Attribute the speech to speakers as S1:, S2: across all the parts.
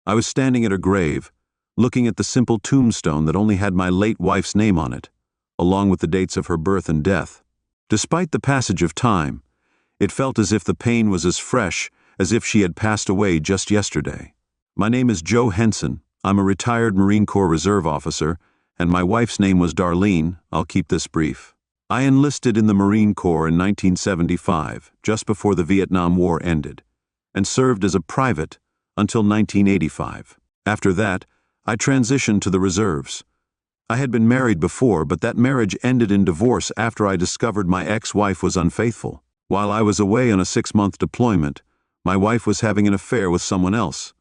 S1: I was standing at her grave, looking at the simple tombstone that only had my late wife's name on it, along with the dates of her birth and death. Despite the passage of time, it felt as if the pain was as fresh as if she had passed away just yesterday. My name is Joe Henson. I'm a retired Marine Corps Reserve officer, and my wife's name was Darlene. I'll keep this brief. I enlisted in the Marine Corps in 1975, just before the Vietnam War ended, and served as a private until 1985. After that, I transitioned to the reserves. I had been married before, but that marriage ended in divorce after I discovered my ex-wife was unfaithful. While I was away on a 6-month deployment, my wife was having an affair with someone else.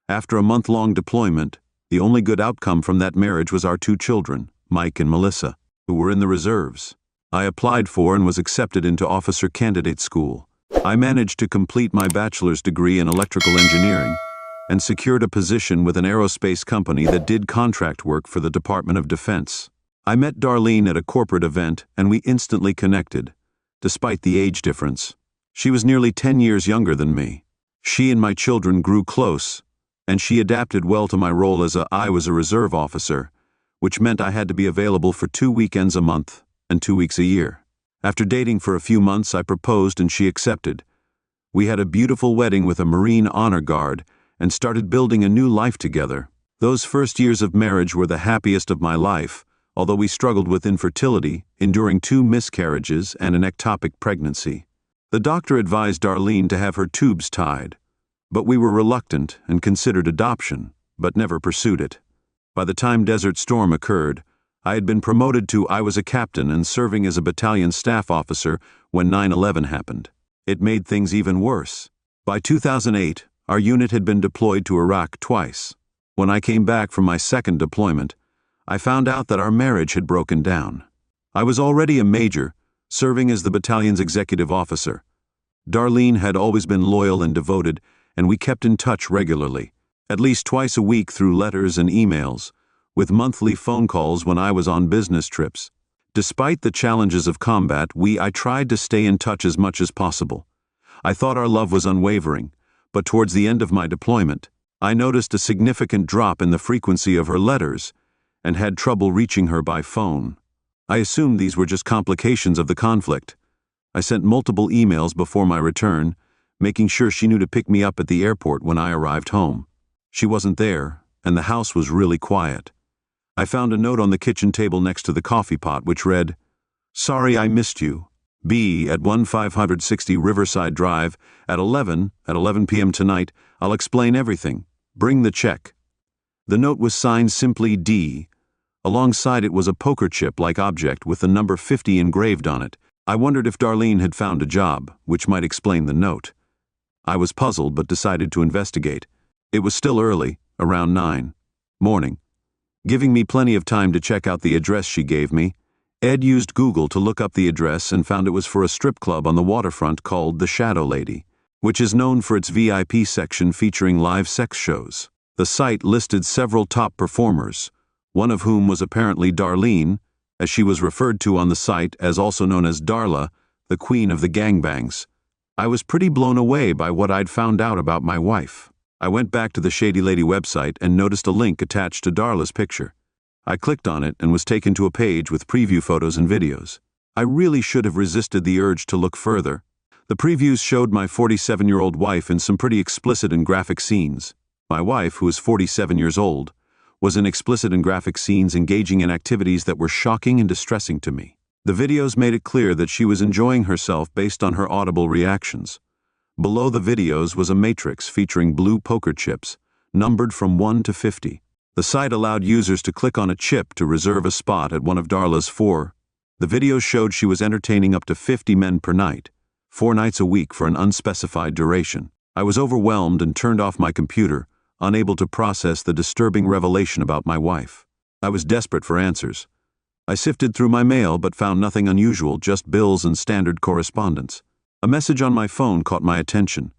S1: After a month-long deployment, the only good outcome from that marriage was our 2 children, Mike and Melissa, who were in the reserves. I applied for and was accepted into officer candidate school. I managed to complete my bachelor's degree in electrical engineering and secured a position with an aerospace company that did contract work for the Department of Defense. I met Darlene at a corporate event and we instantly connected, despite the age difference. She was nearly 10 years younger than me. She and my children grew close, and she adapted well to my role as I was a reserve officer, which meant I had to be available for 2 weekends a month and 2 weeks a year. After dating for a few months, I proposed and she accepted. We had a beautiful wedding with a Marine honor guard and started building a new life together. Those first years of marriage were the happiest of my life, although we struggled with infertility, enduring 2 miscarriages and an ectopic pregnancy. The doctor advised Darlene to have her tubes tied, but we were reluctant and considered adoption, but never pursued it. By the time Desert Storm occurred, I had been promoted to I was a captain and serving as a battalion staff officer when 9/11 happened. It made things even worse. By 2008, our unit had been deployed to Iraq twice. When I came back from my second deployment, I found out that our marriage had broken down. I was already a major, serving as the battalion's executive officer. Darlene had always been loyal and devoted, and we kept in touch regularly, at least twice a week through letters and emails, with monthly phone calls when I was on business trips. Despite the challenges of combat, I tried to stay in touch as much as possible. I thought our love was unwavering, but towards the end of my deployment, I noticed a significant drop in the frequency of her letters and had trouble reaching her by phone. I assumed these were just complications of the conflict. I sent multiple emails before my return, making sure she knew to pick me up at the airport when I arrived home. She wasn't there, and the house was really quiet. I found a note on the kitchen table next to the coffee pot which read, "Sorry I missed you. B at 1560 Riverside Drive at 11 p.m. tonight. I'll explain everything. Bring the check." The note was signed simply D. Alongside it was a poker chip-like object with the number 50 engraved on it. I wondered if Darlene had found a job, which might explain the note. I was puzzled but decided to investigate. It was still early, around 9 morning. Giving me plenty of time to check out the address she gave me, Ed used Google to look up the address and found it was for a strip club on the waterfront called The Shadow Lady, which is known for its VIP section featuring live sex shows. The site listed several top performers, one of whom was apparently Darlene, as she was referred to on the site as also known as Darla, the queen of the gangbangs. I was pretty blown away by what I'd found out about my wife. I went back to the Shady Lady website and noticed a link attached to Darla's picture. I clicked on it and was taken to a page with preview photos and videos. I really should have resisted the urge to look further. The previews showed my 47-year-old wife in some pretty explicit and graphic scenes. My wife, who is 47 years old, was in explicit and graphic scenes engaging in activities that were shocking and distressing to me. The videos made it clear that she was enjoying herself based on her audible reactions. Below the videos was a matrix featuring blue poker chips, numbered from 1 to 50. The site allowed users to click on a chip to reserve a spot at one of Darla's 4. The videos showed she was entertaining up to 50 men per night, 4 nights a week for an unspecified duration. I was overwhelmed and turned off my computer, unable to process the disturbing revelation about my wife. I was desperate for answers. I sifted through my mail but found nothing unusual, just bills and standard correspondence. A message on my phone caught my attention.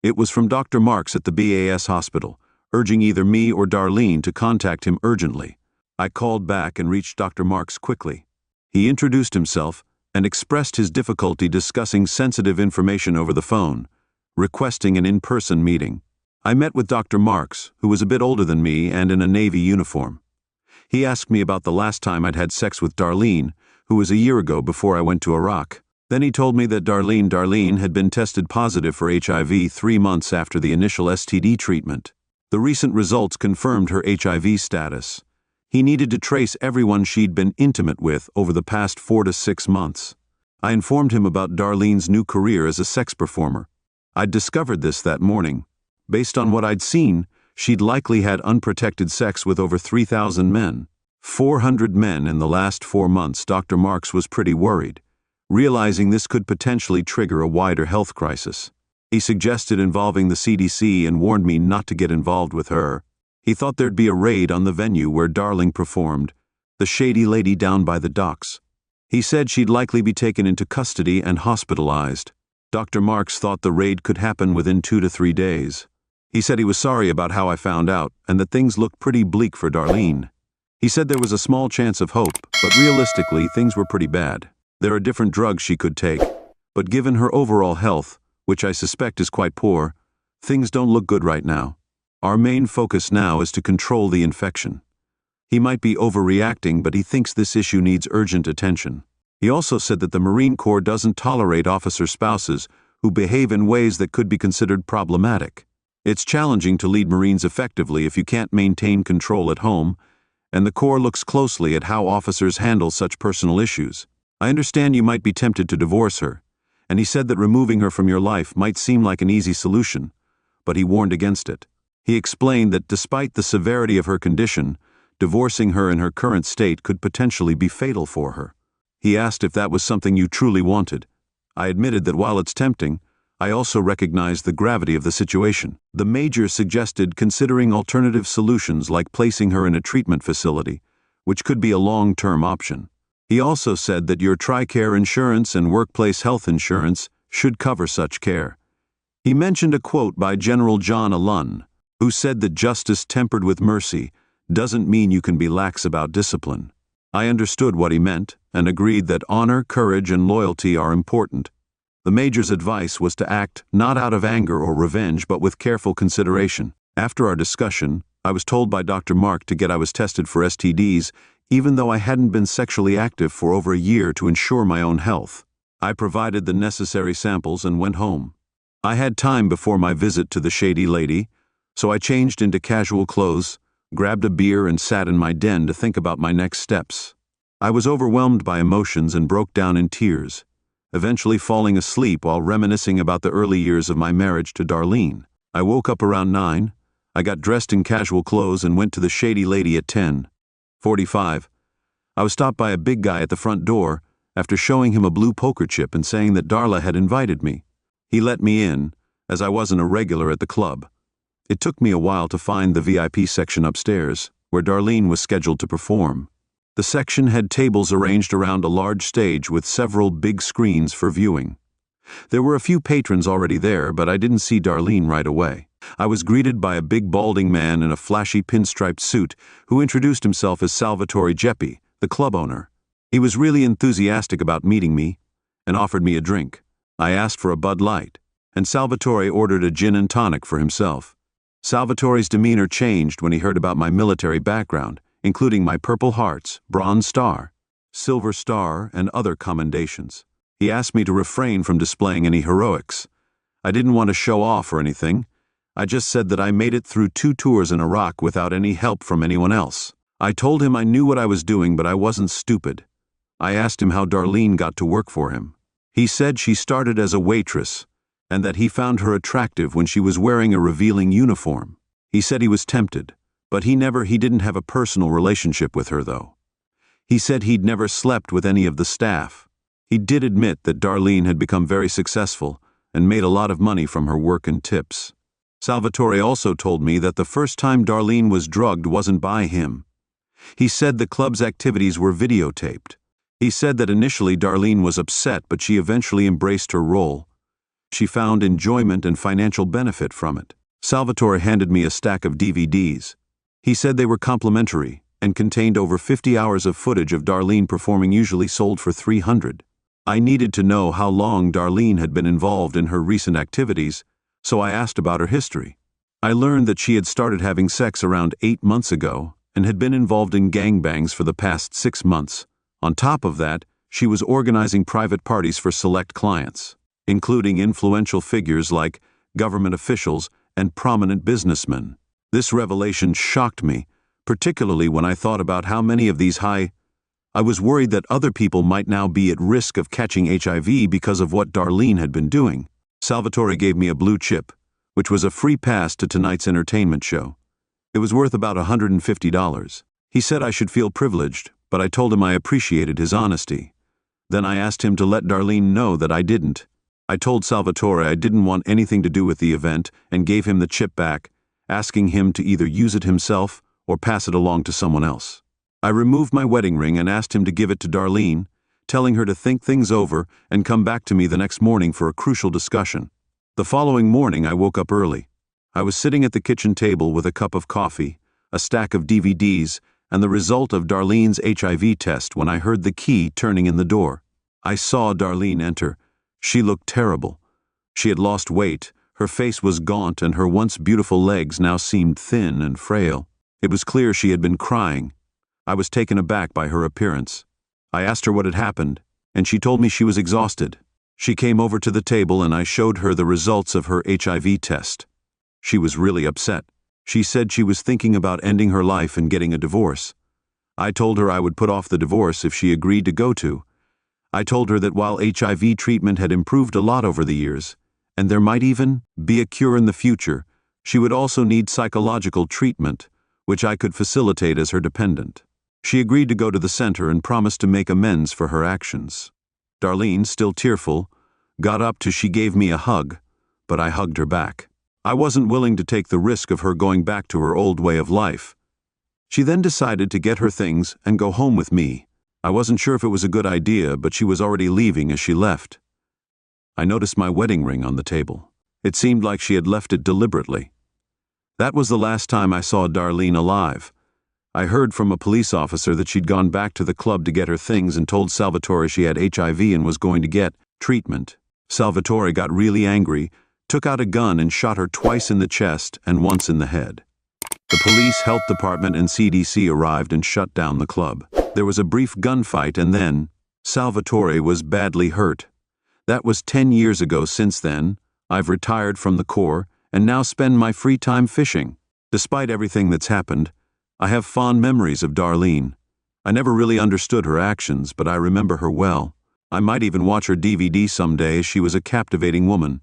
S1: It was from Dr. Marks at the BAS hospital, urging either me or Darlene to contact him urgently. I called back and reached Dr. Marks quickly. He introduced himself and expressed his difficulty discussing sensitive information over the phone, requesting an in-person meeting. I met with Dr. Marks, who was a bit older than me and in a Navy uniform. He asked me about the last time I'd had sex with Darlene, who was a year ago before I went to Iraq. Then he told me that Darlene had been tested positive for HIV 3 months after the initial STD treatment. The recent results confirmed her HIV status. He needed to trace everyone she'd been intimate with over the past 4 to 6 months. I informed him about Darlene's new career as a sex performer. I'd discovered this that morning. Based on what I'd seen, she'd likely had unprotected sex with over 3,000 men. 400 men in the last 4 months. Dr. Marks was pretty worried, realizing this could potentially trigger a wider health crisis. He suggested involving the CDC and warned me not to get involved with her. He thought there'd be a raid on the venue where Darlene performed, the Shady Lady down by the docks. He said she'd likely be taken into custody and hospitalized. Dr. Marks thought the raid could happen within 2 to 3 days. He said he was sorry about how I found out and that things looked pretty bleak for Darlene. He said there was a small chance of hope, but realistically things were pretty bad. There are different drugs she could take, but given her overall health, which I suspect is quite poor, things don't look good right now. Our main focus now is to control the infection. He might be overreacting, but he thinks this issue needs urgent attention. He also said that the Marine Corps doesn't tolerate officer spouses who behave in ways that could be considered problematic. It's challenging to lead Marines effectively if you can't maintain control at home, and the Corps looks closely at how officers handle such personal issues. I understand you might be tempted to divorce her, and he said that removing her from your life might seem like an easy solution, but he warned against it. He explained that despite the severity of her condition, divorcing her in her current state could potentially be fatal for her. He asked if that was something you truly wanted. I admitted that while it's tempting, I also recognized the gravity of the situation. The Major suggested considering alternative solutions like placing her in a treatment facility, which could be a long-term option. He also said that your TRICARE insurance and workplace health insurance should cover such care. He mentioned a quote by General John Alun, who said that justice tempered with mercy doesn't mean you can be lax about discipline. I understood what he meant and agreed that honor, courage, and loyalty are important. The Major's advice was to act not out of anger or revenge, but with careful consideration. After our discussion, I was told by Dr. Mark to get I was tested for STDs, even though I hadn't been sexually active for over a year, to ensure my own health. I provided the necessary samples and went home. I had time before my visit to the Shady Lady, so I changed into casual clothes, grabbed a beer, and sat in my den to think about my next steps. I was overwhelmed by emotions and broke down in tears, eventually falling asleep while reminiscing about the early years of my marriage to Darlene. I woke up around 9. I got dressed in casual clothes and went to the Shady Lady at 10:45. I was stopped by a big guy at the front door after showing him a blue poker chip and saying that Darla had invited me. He let me in, as I wasn't a regular at the club. It took me a while to find the VIP section upstairs, where Darlene was scheduled to perform. The section had tables arranged around a large stage with several big screens for viewing. There were a few patrons already there, but I didn't see Darlene right away. I was greeted by a big balding man in a flashy pinstriped suit who introduced himself as Salvatore Geppi, the club owner. He was really enthusiastic about meeting me and offered me a drink. I asked for a Bud Light, and Salvatore ordered a gin and tonic for himself. Salvatore's demeanor changed when he heard about my military background, including my Purple Hearts, Bronze Star, Silver Star, and other commendations. He asked me to refrain from displaying any heroics. I didn't want to show off or anything. I just said that I made it through 2 tours in Iraq without any help from anyone else. I told him I knew what I was doing, but I wasn't stupid. I asked him how Darlene got to work for him. He said she started as a waitress, and that he found her attractive when she was wearing a revealing uniform. He said he was tempted, but he didn't have a personal relationship with her, though. He said he'd never slept with any of the staff. He did admit that Darlene had become very successful and made a lot of money from her work and tips. Salvatore also told me that the first time Darlene was drugged wasn't by him. He said the club's activities were videotaped. He said that initially Darlene was upset, but she eventually embraced her role. She found enjoyment and financial benefit from it. Salvatore handed me a stack of DVDs. He said they were complimentary and contained over 50 hours of footage of Darlene performing, usually sold for $300. I needed to know how long Darlene had been involved in her recent activities, so I asked about her history. I learned that she had started having sex around 8 months ago and had been involved in gangbangs for the past 6 months. On top of that, she was organizing private parties for select clients, including influential figures like government officials and prominent businessmen. This revelation shocked me, particularly when I thought about how many of these I was worried that other people might now be at risk of catching HIV because of what Darlene had been doing. Salvatore gave me a blue chip, which was a free pass to tonight's entertainment show. It was worth about $150. He said I should feel privileged, but I told him I appreciated his honesty. Then I asked him to let Darlene know that I didn't. I told Salvatore I didn't want anything to do with the event and gave him the chip back, asking him to either use it himself or pass it along to someone else. I removed my wedding ring and asked him to give it to Darlene, telling her to think things over and come back to me the next morning for a crucial discussion. The following morning I woke up early. I was sitting at the kitchen table with a cup of coffee, a stack of DVDs, and the result of Darlene's HIV test when I heard the key turning in the door. I saw Darlene enter. She looked terrible. She had lost weight, her face was gaunt, and her once beautiful legs now seemed thin and frail. It was clear she had been crying. I was taken aback by her appearance. I asked her what had happened, and she told me she was exhausted. She came over to the table and I showed her the results of her HIV test. She was really upset. She said she was thinking about ending her life and getting a divorce. I told her I would put off the divorce if she agreed to go to. I told her that while HIV treatment had improved a lot over the years, and there might even be a cure in the future, she would also need psychological treatment, which I could facilitate as her dependent. She agreed to go to the center and promised to make amends for her actions. Darlene, still tearful, got up to she gave me a hug, but I hugged her back. I wasn't willing to take the risk of her going back to her old way of life. She then decided to get her things and go home with me. I wasn't sure if it was a good idea, but she was already leaving as she left. I noticed my wedding ring on the table. It seemed like she had left it deliberately. That was the last time I saw Darlene alive. I heard from a police officer that she'd gone back to the club to get her things and told Salvatore she had HIV and was going to get treatment. Salvatore got really angry, took out a gun and shot her twice in the chest and once in the head. The police, health department, and CDC arrived and shut down the club. There was a brief gunfight and then Salvatore was badly hurt. That was 10 years ago. Since then, I've retired from the Corps and now spend my free time fishing. Despite everything that's happened, I have fond memories of Darlene. I never really understood her actions, but I remember her well. I might even watch her DVD someday, as she was a captivating woman.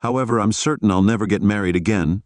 S1: However, I'm certain I'll never get married again,